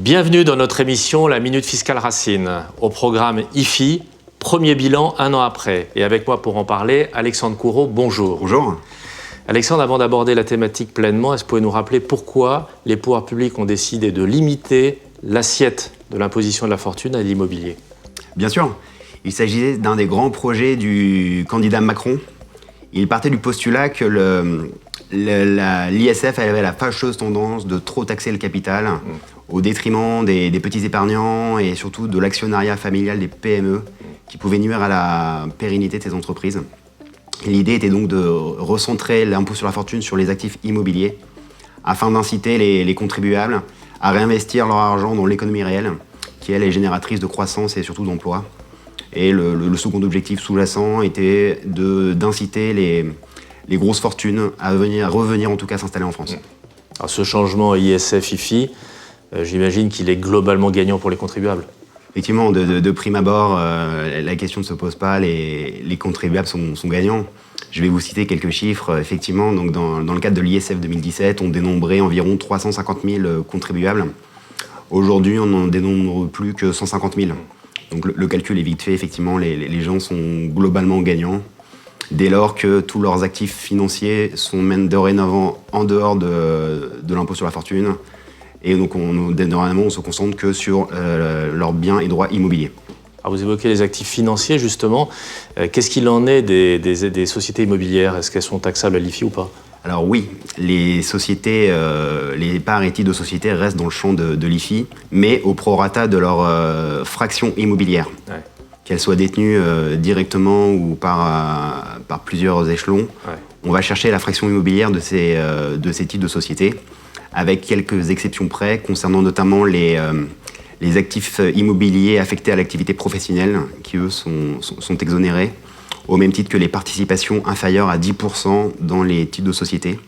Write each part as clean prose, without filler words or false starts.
Bienvenue dans notre émission La Minute Fiscale Racine. Au programme IFI, premier bilan 1 an après. Et avec moi pour en parler, Alexandre Courreau, bonjour. Bonjour. Alexandre, avant d'aborder la thématique pleinement, est-ce que vous pouvez nous rappeler pourquoi les pouvoirs publics ont décidé de limiter l'assiette de l'imposition de la fortune à l'immobilier? Bien sûr, il s'agissait d'un des grands projets du candidat Macron. Il partait du postulat que l'ISF avait la fâcheuse tendance de trop taxer le capital au détriment des petits épargnants et surtout de l'actionnariat familial des PME qui pouvait nuire à la pérennité de ces entreprises. L'idée était donc de recentrer l'impôt sur la fortune sur les actifs immobiliers afin d'inciter les contribuables à réinvestir leur argent dans l'économie réelle qui, elle, est génératrice de croissance et surtout d'emplois. Et le second objectif sous-jacent était d'inciter les grosses fortunes à revenir en tout cas s'installer en France. Alors ce changement ISF-IFI, j'imagine qu'il est globalement gagnant pour les contribuables. Effectivement, de prime abord, la question ne se pose pas, les contribuables sont gagnants. Je vais vous citer quelques chiffres. Effectivement, donc dans le cadre de l'ISF 2017, on dénombrait environ 350 000 contribuables. Aujourd'hui, on n'en dénombre plus que 150 000. Donc le calcul est vite fait. Effectivement, les gens sont globalement gagnants, dès lors que tous leurs actifs financiers sont même dorénavant en dehors de l'impôt sur la fortune. Et donc, dorénavant, on se concentre que sur leurs biens et droits immobiliers. Alors vous évoquez les actifs financiers, justement. Qu'est-ce qu'il en est des sociétés immobilières? Est-ce qu'elles sont taxables à l'IFI ou pas? Alors oui, les sociétés, les parts et titres de sociétés restent dans le champ de l'IFI, mais au prorata de leur fraction immobilière. Ouais. Qu'elles soient détenues directement ou par plusieurs échelons. Ouais. On va chercher la fraction immobilière de ces titres de société, avec quelques exceptions près, concernant notamment les actifs immobiliers affectés à l'activité professionnelle, qui eux sont exonérés, au même titre que les participations inférieures à 10% dans les titres de société,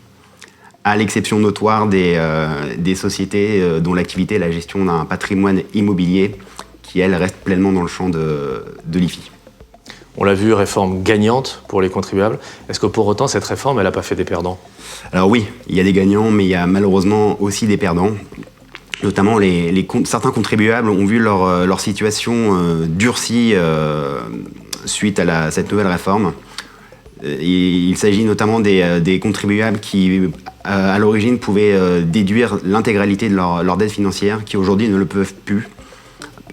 à l'exception notoire des sociétés dont l'activité est la gestion d'un patrimoine immobilier, qui elle reste pleinement dans le champ de l'IFI. On l'a vu, réforme gagnante pour les contribuables. Est-ce que pour autant, cette réforme, elle n'a pas fait des perdants? Alors oui, il y a des gagnants, mais il y a malheureusement aussi des perdants. Notamment, certains contribuables ont vu leur situation durcie suite à cette nouvelle réforme. Il s'agit notamment des contribuables qui, à l'origine, pouvaient déduire l'intégralité de leur dette financière, qui aujourd'hui ne le peuvent plus,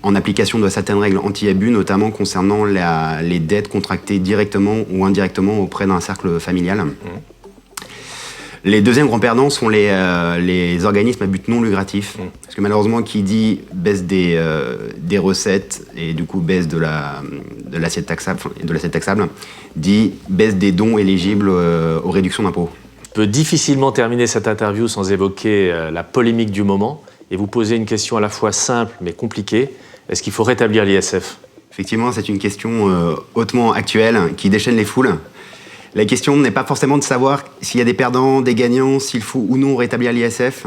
en application de certaines règles anti-abus, notamment concernant les dettes contractées directement ou indirectement auprès d'un cercle familial. Les deuxièmes grands perdants sont les organismes à but non lucratif, parce que malheureusement, qui dit baisse des recettes et du coup baisse de l'assiette taxable, dit baisse des dons éligibles aux réductions d'impôts. Je peux difficilement terminer cette interview sans évoquer la polémique du moment et vous poser une question à la fois simple mais compliquée. Est-ce qu'il faut rétablir l'ISF? Effectivement, c'est une question hautement actuelle qui déchaîne les foules. La question n'est pas forcément de savoir s'il y a des perdants, des gagnants, s'il faut ou non rétablir l'ISF.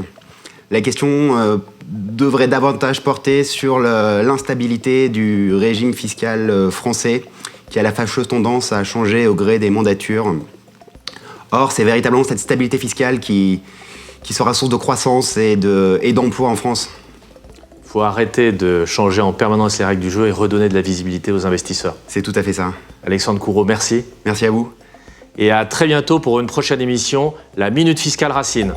La question devrait davantage porter sur l'instabilité du régime fiscal français qui a la fâcheuse tendance à changer au gré des mandatures. Or, c'est véritablement cette stabilité fiscale qui sera source de croissance et d'emploi en France. Il faut arrêter de changer en permanence les règles du jeu et redonner de la visibilité aux investisseurs. C'est tout à fait ça. Alexandre Courreau, merci. Merci à vous. Et à très bientôt pour une prochaine émission, La Minute Fiscale Racine.